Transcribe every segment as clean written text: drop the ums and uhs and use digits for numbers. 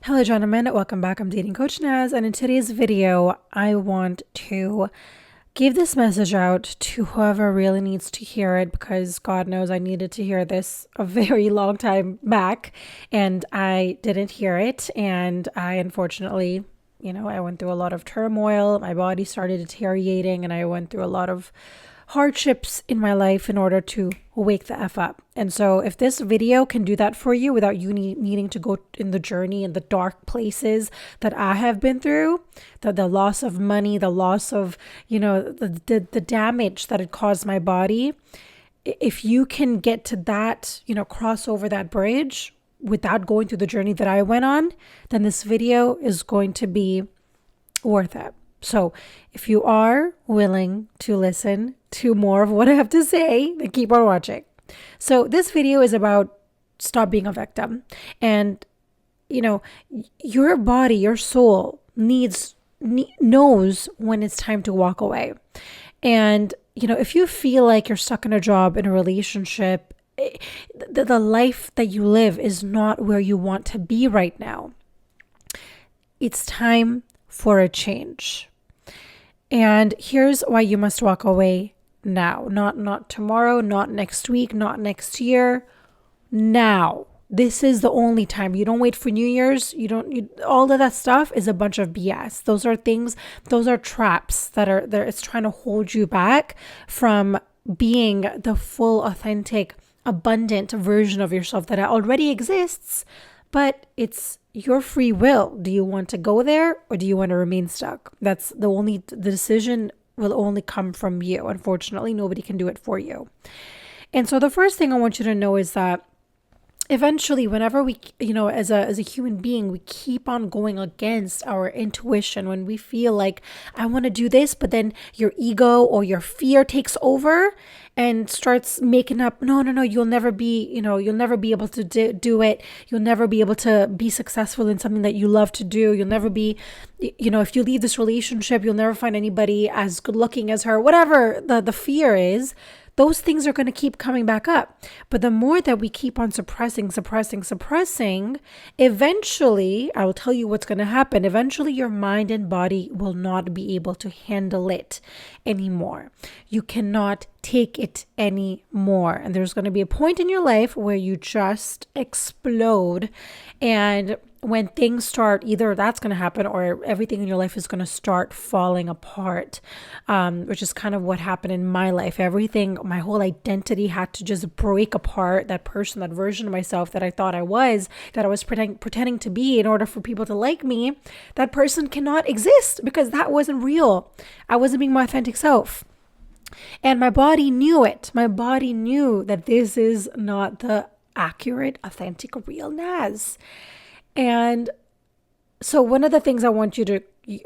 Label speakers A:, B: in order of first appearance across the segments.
A: Hello, gentlemen. Welcome back. I'm Dating Coach Naz, and in today's video, I want to give this message out to whoever really needs to hear it because God knows I needed to hear this a very long time back, and I didn't hear it. And I unfortunately, I went through a lot of turmoil. My body started deteriorating, and I went through a lot of hardships in my life in order to wake the F up. And so if this video can do that for you without you needing to go in the journey in the dark places that I have been through, the loss of money, the loss of, the damage that it caused my body, if you can get to that, cross over that bridge without going through the journey that I went on, then this video is going to be worth it. So if you are willing to listen to more of what I have to say, then keep on watching. So this video is about stop being a victim. And, your body, your soul knows when it's time to walk away. And, if you feel like you're stuck in a job, in a relationship, the life that you live is not where you want to be right now. It's time for a change. And here's why you must walk away now. Not tomorrow, not next week, not next year. Now. This is the only time. You don't wait for New Year's. All of that stuff is a bunch of BS. Those are traps that are there. It's trying to hold you back from being the full, authentic, abundant version of yourself that already exists, but it's your free will. Do you want to go there or do you want to remain stuck? The decision will only come from you. Unfortunately, nobody can do it for you. And so the first thing I want you to know is that eventually, whenever we, as a human being, we keep on going against our intuition when we feel like I want to do this, but then your ego or your fear takes over and starts making up, no, you'll never be able to do it. You'll never be able to be successful in something that you love to do. You'll never be, if you leave this relationship, you'll never find anybody as good looking as her, whatever the fear is. Those things are going to keep coming back up. But the more that we keep on suppressing, eventually, I will tell you what's going to happen. Eventually, your mind and body will not be able to handle it anymore. You cannot take it anymore. And there's going to be a point in your life where you just explode. And when things start, either that's going to happen or everything in your life is going to start falling apart, which is kind of what happened in my life. My whole identity had to just break apart. That person, that version of myself that I thought I was pretending to be in order for people to like me, that person cannot exist because that wasn't real. I wasn't being my authentic self. And my body knew it. My body knew that this is not the accurate, authentic, real Naz. And so one of the things I want you to,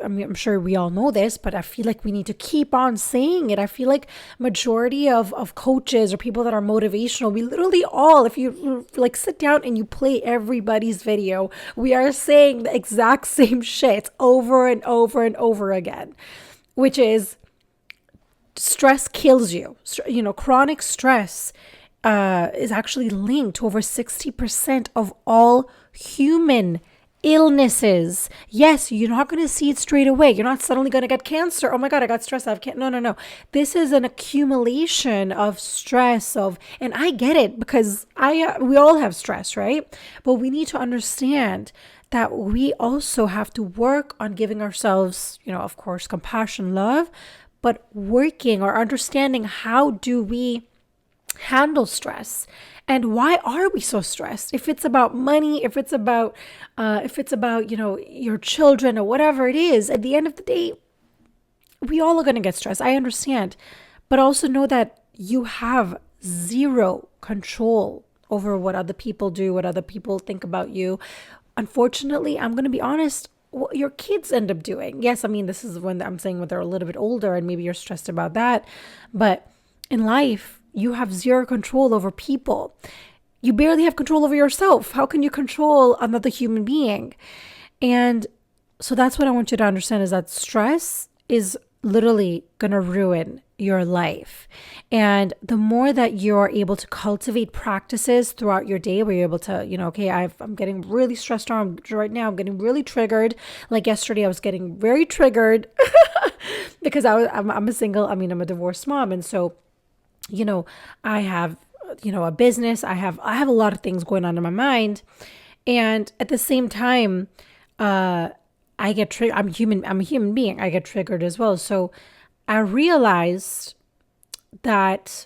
A: I'm sure we all know this, but I feel like we need to keep on saying it. I feel like majority of coaches or people that are motivational, we literally all, if you like sit down and you play everybody's video, we are saying the exact same shit over and over and over again, which is stress kills you. Chronic stress is actually linked to over 60% of all human illnesses. Yes, you're not going to see it straight away. You're not suddenly going to get cancer. Oh my God, I got stressed. No. This is an accumulation of stress and I get it because we all have stress, right? But we need to understand that we also have to work on giving ourselves, of course, compassion, love, but working or understanding how do we handle stress and why are we so stressed? If it's about money, if it's about your children or whatever it is, at the end of the day, we all are going to get stressed. I understand, but also know that you have zero control over what other people do, what other people think about you. Unfortunately, I'm going to be honest, what your kids end up doing. Yes, this is when I'm saying when they're a little bit older and maybe you're stressed about that, but in life, you have zero control over people. You barely have control over yourself. How can you control another human being? And so that's what I want you to understand is that stress is literally gonna ruin your life. And the more that you're able to cultivate practices throughout your day where you're able to, okay, I'm getting really stressed out right now. I'm getting really triggered. Like yesterday, I was getting very triggered because I'm a single, I'm a divorced mom. And so, I have, a business. I have a lot of things going on in my mind. And at the same time, I get triggered. I'm a human being. I get triggered as well. So I realized that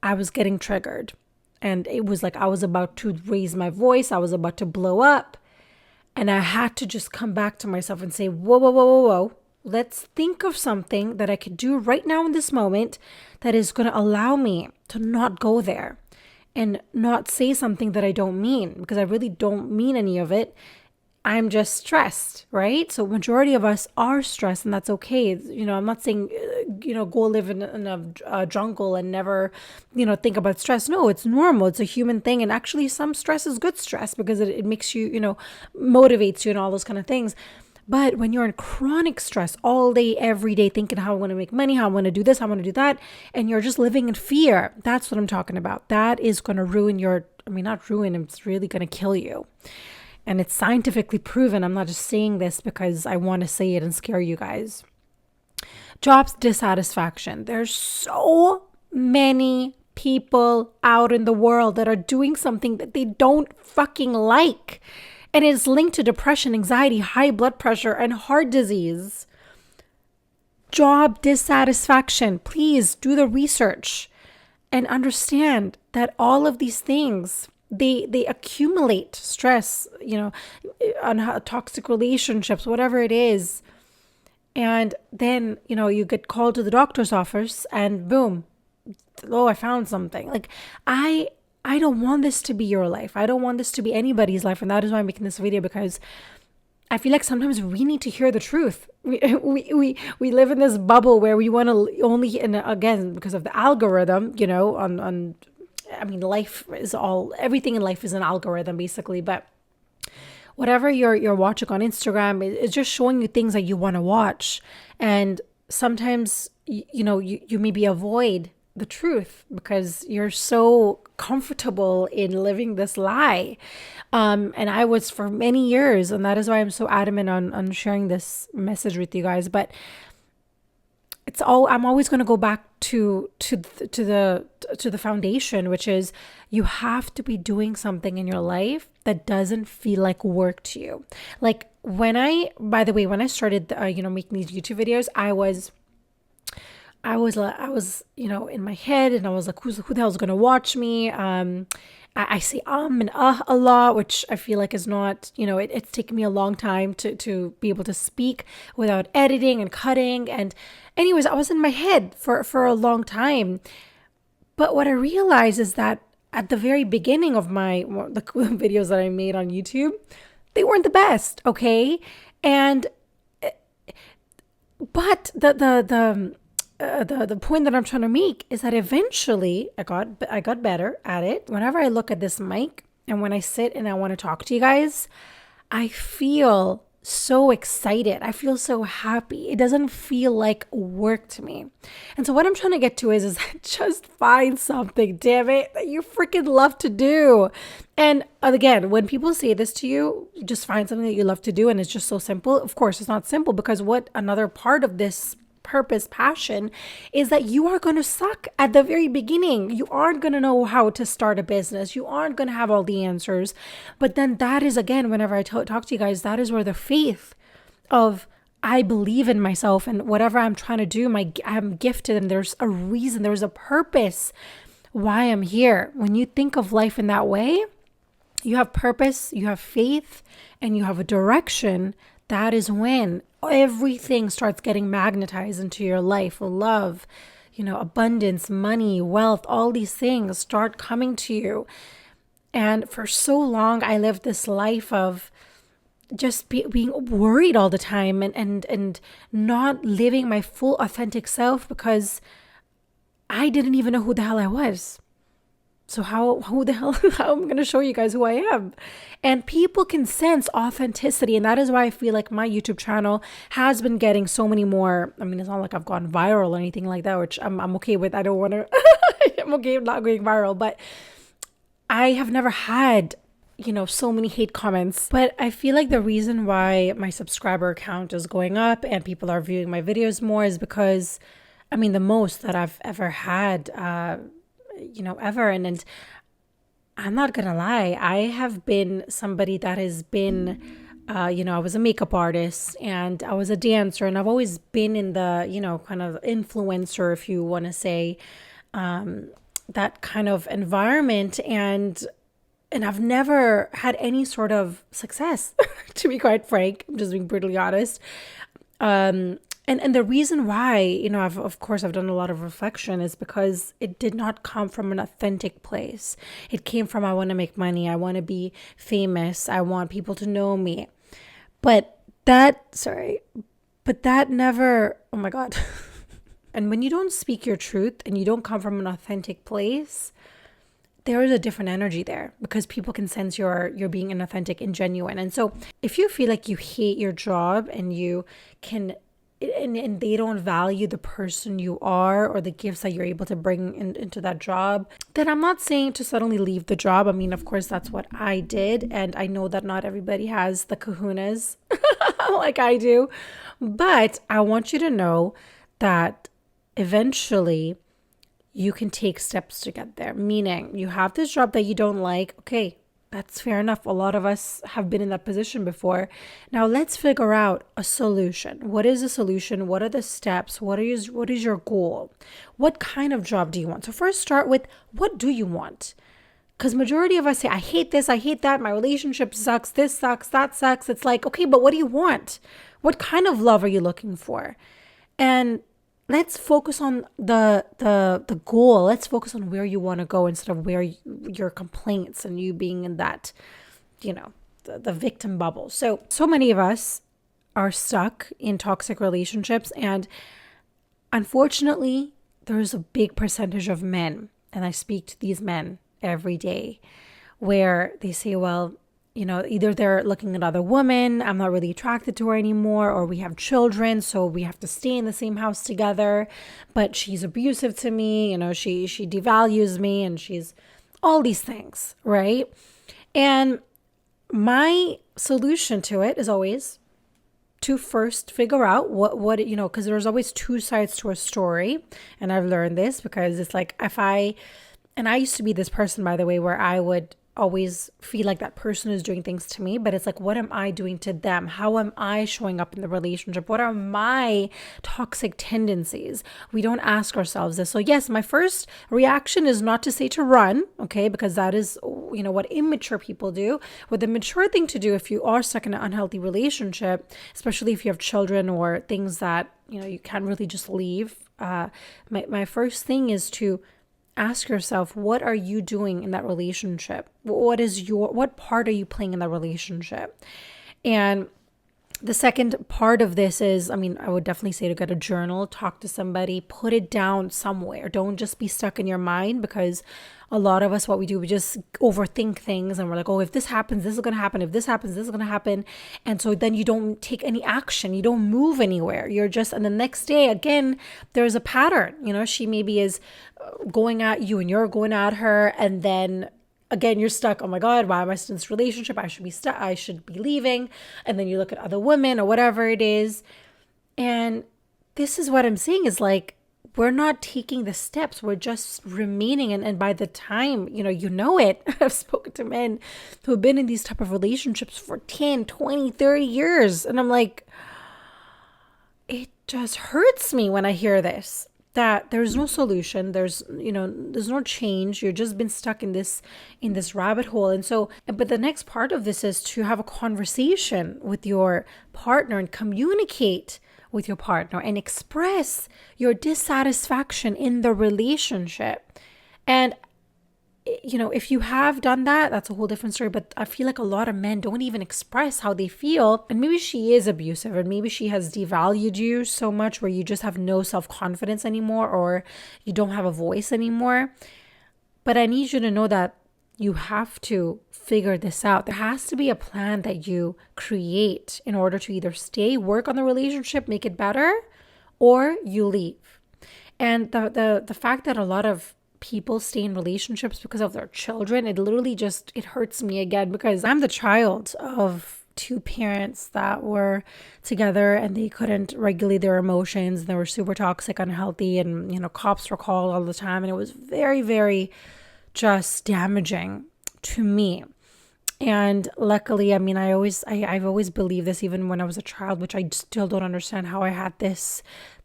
A: I was getting triggered, and it was like I was about to raise my voice. I was about to blow up, and I had to just come back to myself and say, whoa, whoa, whoa, whoa, whoa. Let's think of something that I could do right now in this moment that is going to allow me to not go there and not say something that I don't mean, because I really don't mean any of it. I'm just stressed, right? So majority of us are stressed, and that's okay. I'm not saying, go live in a jungle and never, think about stress. No, it's normal. It's a human thing. And actually some stress is good stress because it makes you, motivates you and all those kind of things. But when you're in chronic stress all day, every day, thinking how I want to make money, how I want to do this, how I want to do that, and you're just living in fear, that's what I'm talking about. That is going to ruin not ruin, it's really going to kill you. And it's scientifically proven. I'm not just saying this because I want to say it and scare you guys. Job dissatisfaction. There's so many people out in the world that are doing something that they don't fucking like. And it's linked to depression, anxiety, high blood pressure, and heart disease. Job dissatisfaction. Please do the research and understand that all of these things, they accumulate stress, on toxic relationships, whatever it is. And then, you get called to the doctor's office and boom, oh, I found something. Like, I don't want this to be your life. I don't want this to be anybody's life. And that is why I'm making this video, because I feel like sometimes we need to hear the truth. We live in this bubble where we want to only, and again, because of the algorithm, life is everything in life is an algorithm basically, but whatever you're watching on Instagram is just showing you things that you want to watch. And sometimes, you maybe avoid the truth because you're so comfortable in living this lie. And I was for many years, and that is why I'm so adamant on sharing this message with you guys. But I'm always going to go back to the foundation, which is you have to be doing something in your life that doesn't feel like work to you. Like when I started, making these YouTube videos, I was, in my head, and I was like, who the hell is going to watch me? I say and a lot, which I feel like is not, it's taken me a long time to be able to speak without editing and cutting. And anyways, I was in my head for a long time. But what I realized is that at the very beginning of the videos that I made on YouTube, they weren't the best, okay? And but the point that I'm trying to make is that eventually I got better at it. Whenever I look at this mic and when I sit and I want to talk to you guys, I feel so excited. I feel so happy. It doesn't feel like work to me. And so what I'm trying to get to is just find something, damn it, that you freaking love to do. And again, when people say this to you, just find something that you love to do, and it's just so simple. Of course, it's not simple, because what another part of this purpose, passion, is that you are going to suck at the very beginning. You aren't going to know how to start a business. You aren't going to have all the answers. But then that is, again, whenever I talk to you guys, that is where the faith of I believe in myself and whatever I'm trying to do, I'm gifted, and there's a reason, there's a purpose why I'm here. When you think of life in that way, you have purpose, you have faith, and you have a direction. That is when everything starts getting magnetized into your life. Love, abundance, money, wealth, all these things start coming to you. And for so long, I lived this life of just being worried all the time and not living my full authentic self, because I didn't even know who the hell I was. So who the hell, how am I going to show you guys who I am? And people can sense authenticity. And that is why I feel like my YouTube channel has been getting so many more. I mean, it's not like I've gone viral or anything like that, which I'm okay with. I don't want to, I'm okay with not going viral, but I have never had, so many hate comments. But I feel like the reason why my subscriber count is going up and people are viewing my videos more is because, the most that I've ever had, ever. And I'm not gonna lie, I have been somebody that has been, I was a makeup artist and I was a dancer, and I've always been in the, kind of influencer, if you want to say, that kind of environment. And I've never had any sort of success, to be quite frank. I'm just being brutally honest. And the reason why, I've done a lot of reflection is because it did not come from an authentic place. It came from, I want to make money. I want to be famous. I want people to know me. But that never, oh my God. And when you don't speak your truth and you don't come from an authentic place, there is a different energy there because people can sense you're being inauthentic and genuine. And so if you feel like you hate your job and you can, and they don't value the person you are or the gifts that you're able to bring into that job, then I'm not saying to suddenly leave the job. I mean, of course, that's what I did. And I know that not everybody has the kahunas like I do. But I want you to know that eventually you can take steps to get there. Meaning you have this job that you don't like. Okay, that's fair enough. A lot of us have been in that position before. Now let's figure out a solution. What is the solution? What are the steps? What is your goal? What kind of job do you want? So first start with, what do you want? Because majority of us say, I hate this, I hate that, my relationship sucks, this sucks, that sucks. It's like, okay, but what do you want? What kind of love are you looking for? And let's focus on the goal. Let's focus on where you want to go instead of where your complaints and you being in that, the victim bubble. So many of us are stuck in toxic relationships. And unfortunately, there's a big percentage of men, and I speak to these men every day, where they say, well, either they're looking at other women, I'm not really attracted to her anymore, or we have children, so we have to stay in the same house together, but she's abusive to me, she devalues me, and she's all these things, right? And my solution to it is always to first figure out what because there's always two sides to a story. And I've learned this because it's like and I used to be this person, by the way, where I would always feel like that person is doing things to me, but it's like, what am I doing to them? How am I showing up in the relationship? What are my toxic tendencies? We don't ask ourselves this. So yes, my first reaction is not to say to run, okay, because that is, what immature people do. What the mature thing to do if you are stuck in an unhealthy relationship, especially if you have children or things that, you can't really just leave. My first thing is to ask yourself, what are you doing in that relationship? What part are you playing in that relationship? And the second part of this is, I would definitely say to get a journal, talk to somebody, put it down somewhere. Don't just be stuck in your mind, because a lot of us, what we do, we just overthink things and we're like, oh, if this happens, this is going to happen. If this happens, this is going to happen. And so then you don't take any action. You don't move anywhere. And the next day, again, there's a pattern. She maybe is going at you and you're going at her. And then again, you're stuck. Oh my God, why am I still in this relationship? I should be stuck. I should be leaving. And then you look at other women or whatever it is. And this is what I'm saying is like, we're not taking the steps. We're just remaining. And by the time, it, I've spoken to men who have been in these type of relationships for 10, 20, 30 years. And I'm like, it just hurts me when I hear this, that there's no solution. There's no change. You've just been stuck in this rabbit hole. And so, but the next part of this is to have a conversation with your partner and communicate with your partner and express your dissatisfaction in the relationship. And, if you have done that, that's a whole different story. But I feel like a lot of men don't even express how they feel. And maybe she is abusive, and maybe she has devalued you so much where you just have no self-confidence anymore, or you don't have a voice anymore. But I need you to know that you have to figure this out. There has to be a plan that you create in order to either stay, work on the relationship, make it better, or you leave. And the fact that a lot of people stay in relationships because of their children, it literally just, it hurts me again, because I'm the child of two parents that were together and they couldn't regulate their emotions. They were super toxic, unhealthy, and, cops were called all the time. And it was very, very just damaging to me. And luckily, I've always believed this, even when I was a child, which I still don't understand how I had this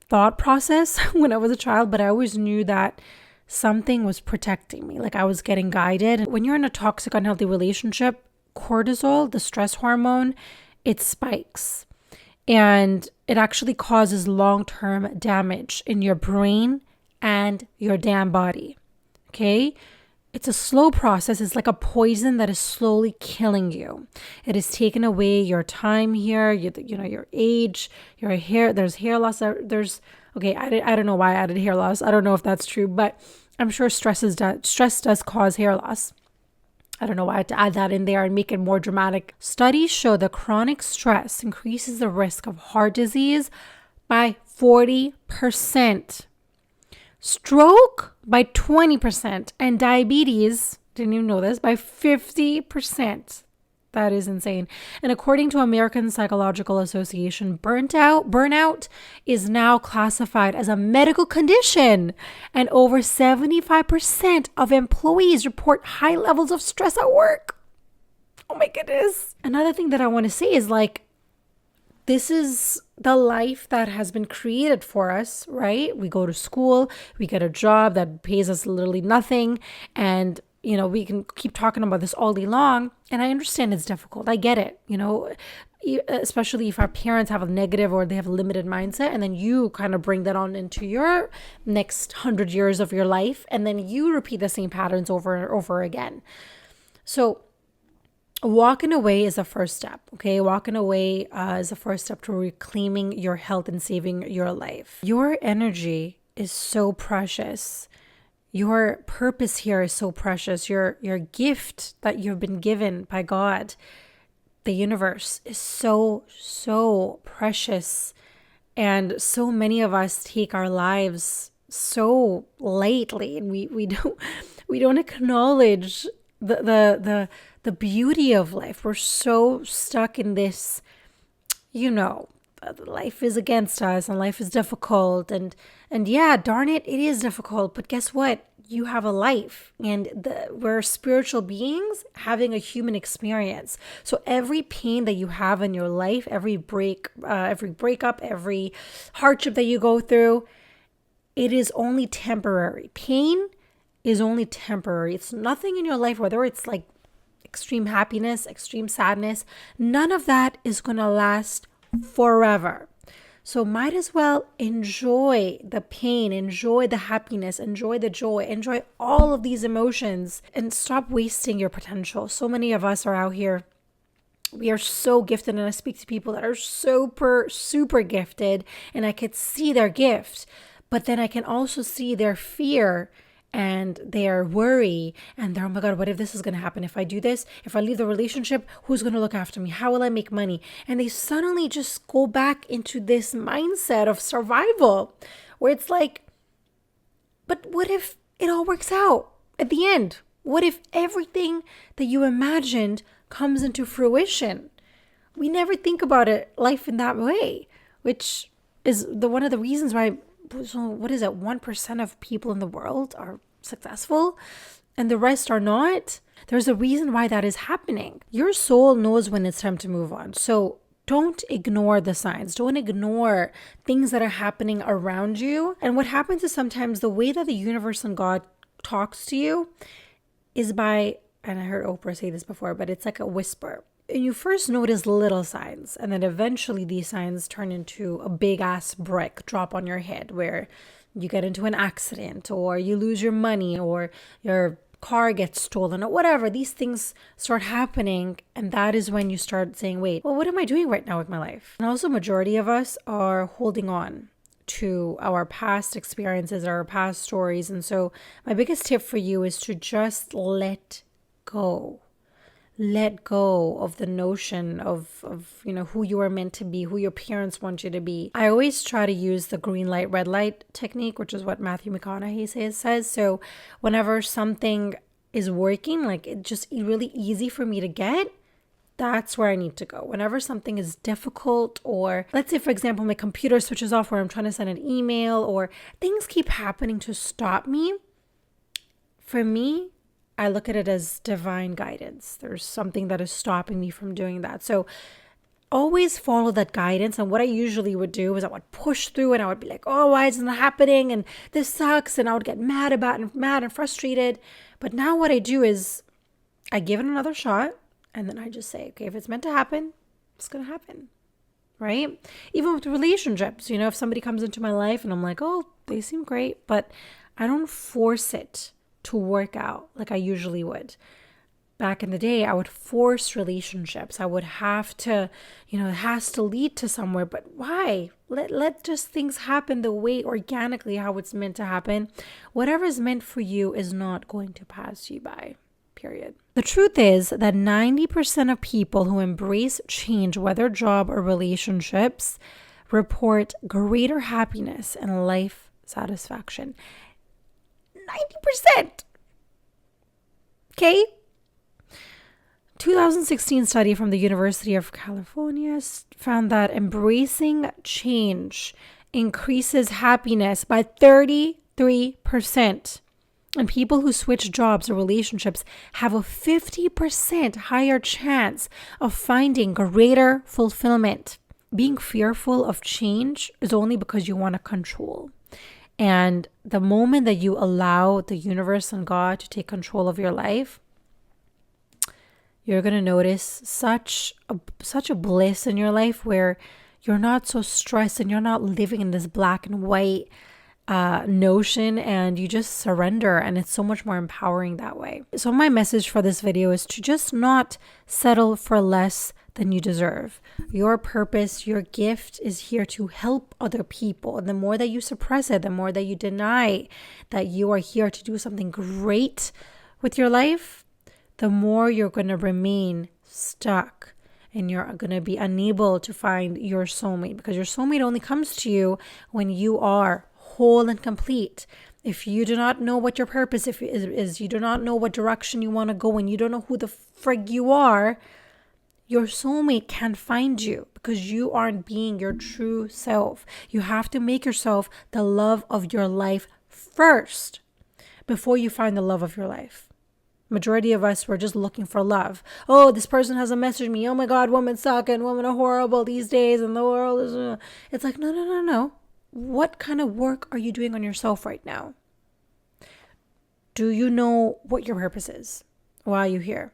A: thought process when I was a child, but I always knew that something was protecting me. Like I was getting guided. When you're in a toxic, unhealthy relationship, cortisol, the stress hormone, it spikes. And it actually causes long-term damage in your brain and your damn body. Okay? It's a slow process. It's like a poison that is slowly killing you. It has taken away your time here, your age, your hair. There's hair loss. I don't know why I added hair loss. I don't know if that's true, but I'm sure stress does cause hair loss. I don't know why I had to add that in there and make it more dramatic. Studies show that chronic stress increases the risk of heart disease by 40%, stroke by 20%, and diabetes, didn't even know this, by 50%. That is insane. And according to American Psychological Association, burnout is now classified as a medical condition. And over 75% of employees report high levels of stress at work. Oh my goodness. Another thing that I want to say is this is the life that has been created for us, right? We go to school, we get a job that pays us literally nothing, and we can keep talking about this all day long. And I understand it's difficult. I get it, especially if our parents have a negative or they have a limited mindset, and then you kind of bring that on into your next 100 years of your life, and then you repeat the same patterns over and over again. So walking away is the first step, okay? Walking away is the first step to reclaiming your health and saving your life. Your energy is so precious. Your purpose here is so precious. Your gift that you've been given by God, the universe, is so, so precious. And so many of us take our lives so lightly, and we don't acknowledge the beauty of life. We're so stuck in this, life is against us and life is difficult, and yeah, darn it is difficult, but guess what? You have a life, and we're spiritual beings having a human experience. So every pain that you have in your life, every breakup, every hardship that you go through, it is only temporary. Pain is only temporary. It's nothing in your life, whether it's like extreme happiness, extreme sadness, none of that is going to last forever. So might as well enjoy the pain, enjoy the happiness, enjoy the joy, enjoy all of these emotions, and stop wasting your potential. So many of us are out here. We are so gifted, and I speak to people that are super, super gifted, and I could see their gift, but then I can also see their fear and their worry and their, oh my God, what if this is going to happen? If I do this, if I leave the relationship, who's going to look after me? How will I make money? And they suddenly just go back into this mindset of survival where it's like, but what if it all works out at the end? What if everything that you imagined comes into fruition? We never think about life in that way, which is one of the reasons why, what is it, 1% of people in the world are successful and the rest are not. There's a reason why that is happening. Your soul knows when it's time to move on. So don't ignore the signs. Don't ignore things that are happening around you. And what happens is sometimes the way that the universe and God talks to you is by, and I heard Oprah say this before, but it's like a whisper. And you first notice little signs, and then eventually these signs turn into a big ass brick drop on your head where you get into an accident, or you lose your money, or your car gets stolen, or whatever. These things start happening, and that is when you start saying, wait, well, what am I doing right now with my life? And also, majority of us are holding on to our past experiences, our past stories. And so my biggest tip for you is to just let go. Let go of the notion of who you are meant to be, who your parents want you to be. I always try to use the green light, red light technique, which is what Matthew McConaughey says. So whenever something is working, like it's just really easy for me to get, that's where I need to go. Whenever something is difficult, or let's say, for example, my computer switches off where I'm trying to send an email, or things keep happening to stop me, for me, I look at it as divine guidance. There's something that is stopping me from doing that. So always follow that guidance. And what I usually would do is I would push through and I would be like, oh, why isn't that happening? And this sucks. And I would get mad and frustrated. But now what I do is I give it another shot. And then I just say, okay, if it's meant to happen, it's going to happen, right? Even with relationships, if somebody comes into my life and I'm like, oh, they seem great, but I don't force it to work out like I usually would. Back in the day, I would force relationships. I would have to, it has to lead to somewhere, but why? Let just things happen the way organically, how it's meant to happen. Whatever is meant for you is not going to pass you by. Period. The truth is that 90% of people who embrace change, whether job or relationships, report greater happiness and life satisfaction. 90%. Okay? 2016 study from the University of California found that embracing change increases happiness by 33%. And people who switch jobs or relationships have a 50% higher chance of finding greater fulfillment. Being fearful of change is only because you want to control. And the moment that you allow the universe and God to take control of your life, you're going to notice such a bliss in your life where you're not so stressed and you're not living in this black and white notion, and you just surrender, and it's so much more empowering that way. So my message for this video is to just not settle for less than you deserve. Your purpose, your gift is here to help other people. And the more that you suppress it, the more that you deny that you are here to do something great with your life, the more you're going to remain stuck and you're going to be unable to find your soulmate, because your soulmate only comes to you when you are whole and complete. If you do not know what your purpose is, you do not know what direction you want to go, and you don't know who the frig you are, your soulmate can't find you because you aren't being your true self. You have to make yourself the love of your life first before you find the love of your life. Majority of us were just looking for love. Oh, this person hasn't messaged me. Oh my God, women suck and women are horrible these days and the world is... It's like, no. What kind of work are you doing on yourself right now? Do you know what your purpose is? Why are you here?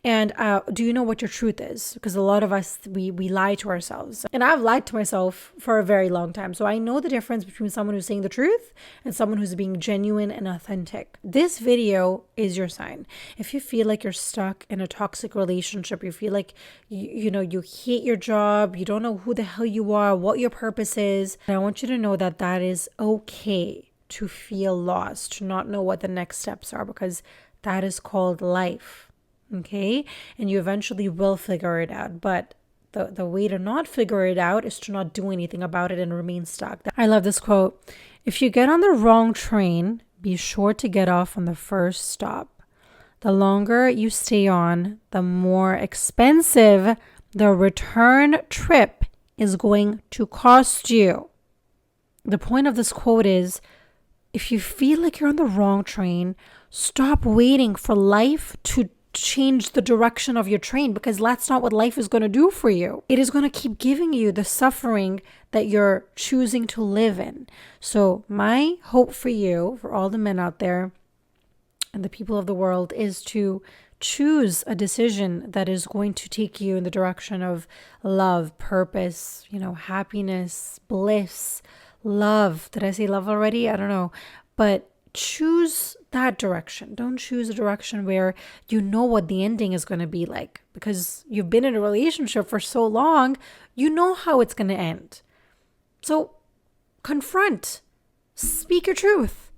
A: And do you know what your truth is? Because a lot of us, we lie to ourselves. And I've lied to myself for a very long time. So I know the difference between someone who's saying the truth and someone who's being genuine and authentic. This video is your sign. If you feel like you're stuck in a toxic relationship, you feel like, you hate your job, you don't know who the hell you are, what your purpose is, I want you to know that that is okay to feel lost, to not know what the next steps are, because that is called life. Okay, and you eventually will figure it out. But the way to not figure it out is to not do anything about it and remain stuck. I love this quote. If you get on the wrong train, be sure to get off on the first stop. The longer you stay on, the more expensive the return trip is going to cost you. The point of this quote is, if you feel like you're on the wrong train, stop waiting for life to change the direction of your train, because that's not what life is going to do for you. It is going to keep giving you the suffering that you're choosing to live in. So my hope for you, for all the men out there and the people of the world, is to choose a decision that is going to take you in the direction of love, purpose, happiness, bliss, love. Did I say love already? I don't know. But choose that direction. Don't choose a direction where you know what the ending is going to be like, because you've been in a relationship for so long, you know how it's going to end. So confront, speak your truth,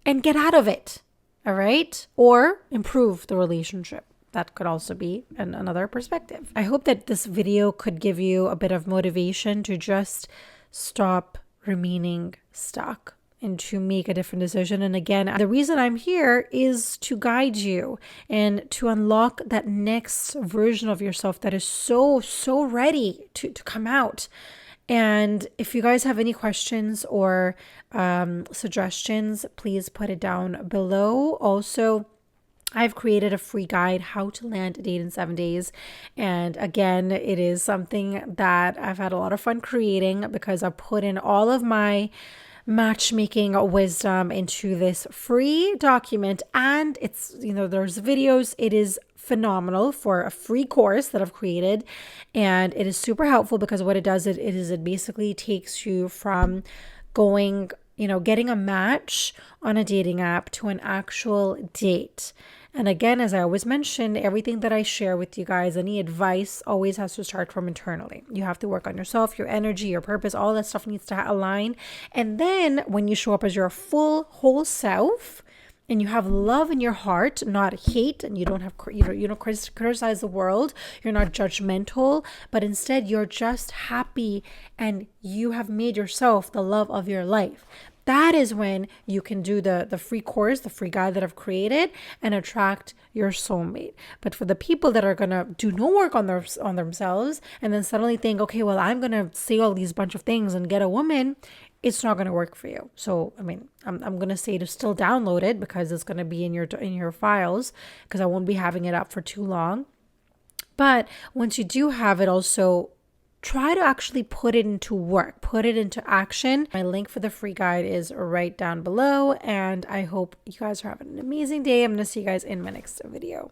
A: and get out of it. All right? Or improve the relationship. That could also be another perspective. I hope that this video could give you a bit of motivation to just stop remaining stuck and to make a different decision. And again, the reason I'm here is to guide you and to unlock that next version of yourself that is so ready to come out. And if you guys have any questions or suggestions, please put it down below. Also, I've created a free guide, How to Land a Date in 7 Days. And again, it is something that I've had a lot of fun creating because I've put in all of my matchmaking wisdom into this free document. And it's, there's videos. It is phenomenal for a free course that I've created. And it is super helpful because what it does, it basically takes you from going, getting a match on a dating app to an actual date. And again, as I always mention, everything that I share with you guys, any advice always has to start from internally. You have to work on yourself, your energy, your purpose, all that stuff needs to align. And then when you show up as your full, whole self, and you have love in your heart, not hate, and you don't have, criticize the world, you're not judgmental, but instead you're just happy and you have made yourself the love of your life. That is when you can do the free course, the free guide that I've created, and attract your soulmate. But for the people that are going to do no work on themselves and then suddenly think, okay, well, I'm going to say all these bunch of things and get a woman, it's not going to work for you. So, I'm going to say to still download it because it's going to be in your files because I won't be having it up for too long. But once you do have it, also try to actually put it into work, put it into action. My link for the free guide is right down below. And I hope you guys are having an amazing day. I'm going to see you guys in my next video.